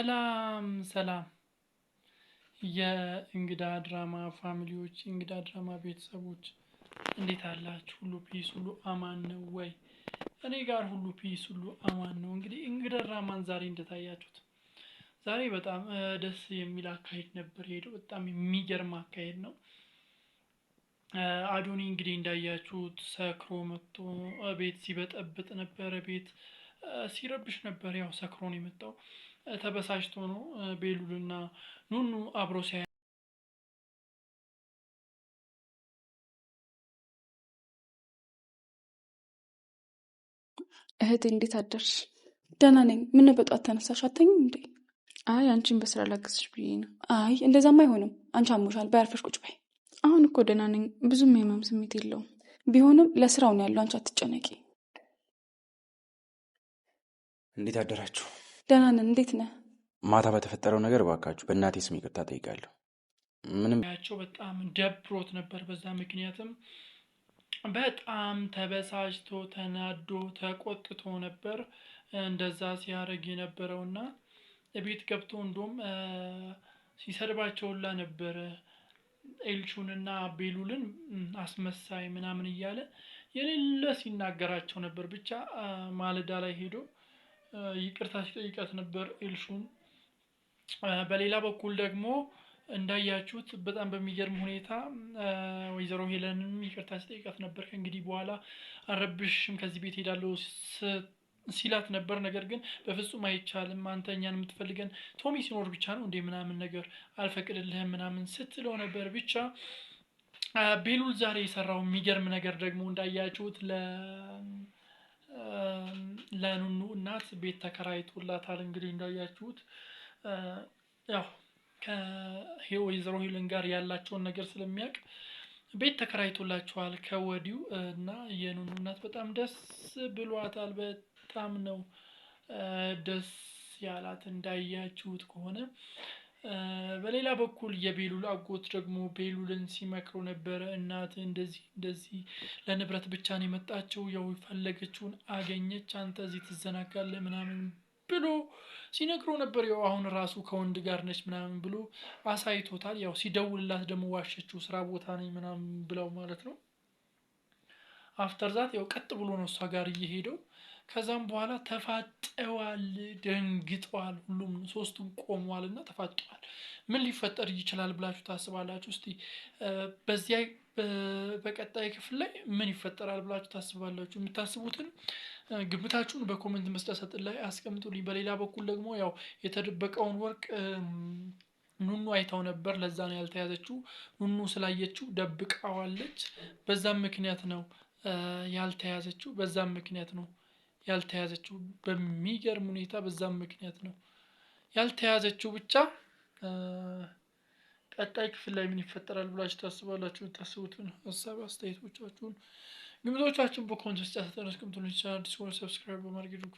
ሰላም ሰላም የእንግዳ ድራማ ፋሚሊዎች የእንግዳ ድራማ ቤተሰቦች እንዴት አላችሁ? ሁሉ ፒስ ሁሉ አማን ነው ወይ? እኔ ጋር ሁሉ ፒስ ሁሉ አማን ነው። እንግዲህ እንግዳ ድራማን ዛሬ እንደታያችሁት ዛሬ በጣም ደስ የሚል አካሄድ ነበር የሄደው። በጣም የሚገርም አካሄድ ነው። አዶኒ እንግዲህ እንዳያችሁት ሰክሮ መጥቶ ቤት ሲበጠብጥ ነበረ። ቤት ሲረብሽ ነበር። ያው ሰክሮ ነው የመጣው። ተበሳጭቶ ነው። ቤሉልና ኑኑ አብሮ ሲያ እህቴ እንዴት አደርሽ? ደህና ነኝ። ምን በጧት ተነሳሽ? አተኝም እንዴ? አይ አንቺን በስራ ላግዝሽ ብዬ ነው። አይ እንደዛማ አይሆንም። አንቺ አሞሻል። በያርፈሽ ቁጭ በይ። አሁን እኮ ደህና ነኝ። ብዙም የህመም ስሜት የለውም። ቢሆንም ለስራው ነው ያለው። አንቺ አትጨነቂ። እንዴት አደራችሁ? ደህና ነን። እንዴት ነህ? ማታ በተፈጠረው ነገር እባካችሁ በእናቴ ስም ይቅርታ ጠይቃለሁ። ምንም ያቸው በጣም ደብሮት ነበር። በዛ ምክንያትም በጣም ተበሳጭቶ ተናዶ ተቆጥቶ ነበር እንደዛ ሲያደርግ የነበረውና ቤት ገብቶ እንደውም ሲሰድባቸውላ ነበረ። ኤልቹንና ቤሉልን አስመሳይ ምናምን እያለ የሌለ ሲናገራቸው ነበር። ብቻ ማለዳ ላይ ሄዶ ይቅርታ ሲጠይቃት ነበር ኤልሹን። በሌላ በኩል ደግሞ እንዳያችሁት በጣም በሚገርም ሁኔታ ወይዘሮ ሄለንም ይቅርታ ሲጠይቃት ነበር። ከእንግዲህ በኋላ አረብሽም ከዚህ ቤት ሄዳለሁ ሲላት ነበር። ነገር ግን በፍጹም አይቻልም፣ አንተ እኛን የምትፈልገን ቶሚ ሲኖር ብቻ ነው እንዴ ምናምን ነገር አልፈቅድልህም ምናምን ስትለው ነበር። ብቻ ቤሉል ዛሬ የሰራው የሚገርም ነገር ደግሞ እንዳያችሁት ለኑኑ እናት ቤት ተከራይቶላታል። እንግዲህ እንዳያችሁት ያው ከወይዘሮ ሄለን ጋር ያላቸውን ነገር ስለሚያውቅ ቤት ተከራይቶላቸዋል ከወዲሁ እና የኑኑ እናት በጣም ደስ ብሏታል። በጣም ነው ደስ ያላት እንዳያችሁት ከሆነ። በሌላ በኩል የቤሉል አጎት ደግሞ ቤሉልን ሲመክረው ነበረ። እናት እንደዚህ እንደዚህ ለንብረት ብቻ ነው የመጣችው፣ ያው ፈለገችውን አገኘች፣ አንተ እዚህ ትዘናጋለህ ምናምን ብሎ ሲነግረው ነበር። ያው አሁን ራሱ ከወንድ ጋር ነች ምናምን ብሎ አሳይቶታል። ያው ሲደውልላት ደግሞ ዋሸችው፣ ስራ ቦታ ነኝ ምናምን ብለው ማለት ነው። አፍተር ዛት ያው ቀጥ ብሎ ነው እሷ ጋር እየሄደው። ከዛም በኋላ ተፋጠዋል፣ ደንግጠዋል። ሁሉም ሶስቱም ቆመዋል እና ተፋጠዋል። ምን ሊፈጠር ይችላል ብላችሁ ታስባላችሁ? እስቲ በዚያ በቀጣይ ክፍል ላይ ምን ይፈጠራል ብላችሁ ታስባላችሁ? የምታስቡትን ግምታችሁን በኮሜንት መስጫ ሳጥን ላይ አስቀምጡልኝ። በሌላ በኩል ደግሞ ያው የተደበቀውን ወርቅ ኑኑ አይታው ነበር። ለዛ ነው ያልተያዘችው። ኑኑ ስላየችው ደብቃዋለች። በዛም ምክንያት ነው ያልተያዘችው። በዛም ምክንያት ነው ያልተያዘችው። በሚገርም ሁኔታ በዛም ምክንያት ነው ያልተያዘችው። ብቻ ቀጣይ ክፍል ላይ ምን ይፈጠራል ብላችሁ ታስባላችሁ? የምታስቡትን ሀሳብ አስተያየቶቻችሁን ግምቶቻችሁን በኮሜንት መስጫ ሳጥን አስቀምጡልኝ። ቻናል ዲስኮርድ ሰብስክራይብ በማድረግ ነው።